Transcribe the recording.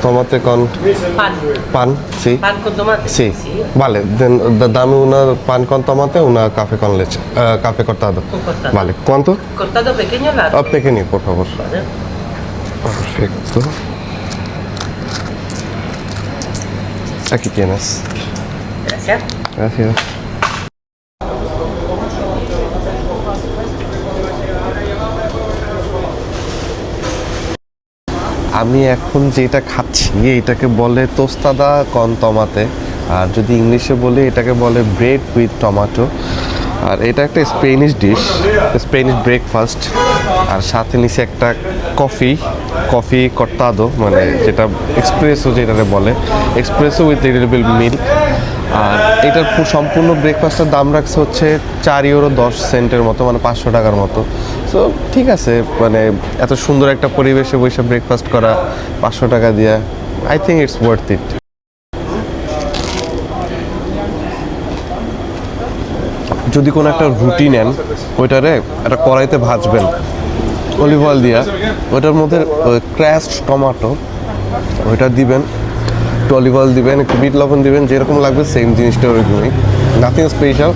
tomate con Pan. pan, sì. Pan con tomate? Sì. Vale, dammi una pan con tomate e una caffè con leche. Caffè cortado. Con cortado. Vale, ¿cuánto? ¿Cortado pequeño o largo? Pequeño, por favor. Vale. Perfecto. Aquí tienes. Gracias. Gracias. আমি এখন যেটা খাচ্ছি এটাকে বলে তোস্তাদা কন টমাতে, আর যদি ইংলিশে বলি এটাকে বলে ব্রেড উইথ টমাটো। আর এটা একটা স্পেনিশ ডিশ, স্পেনিশ ব্রেকফাস্ট। আর সাথে নিচে একটা কফি কর্তাদো, মানে যেটা এক্সপ্রেসো যেটাকে বলে, এক্সপ্রেসো উইথ লিটল মিল্ক। আর এটার সম্পূর্ণ ব্রেকফাস্টের দাম রাখছে হচ্ছে 4 ইউরো 10 সেন্টের মতো, মানে 500 টাকার মতো। সো ঠিক আছে, মানে এত সুন্দর একটা পরিবেশে বসে ব্রেকফাস্ট করা 500 টাকা দিয়ে, I think it's worth it. যদি কোনো একটা রুটি নেন, ওইটারে একটা কড়াইতে ভাজবেন অলিভ অয়েল দিয়া, ওইটার মধ্যে ক্র্যাশড টমেটো ওইটা দিবেন, একটু অলিভ অয়েল দিবেন, একটু বিট লবণ দিবেন, যেরকম লাগবে সেম জিনিসটা ওরকমই, নাথিং স্পেশাল।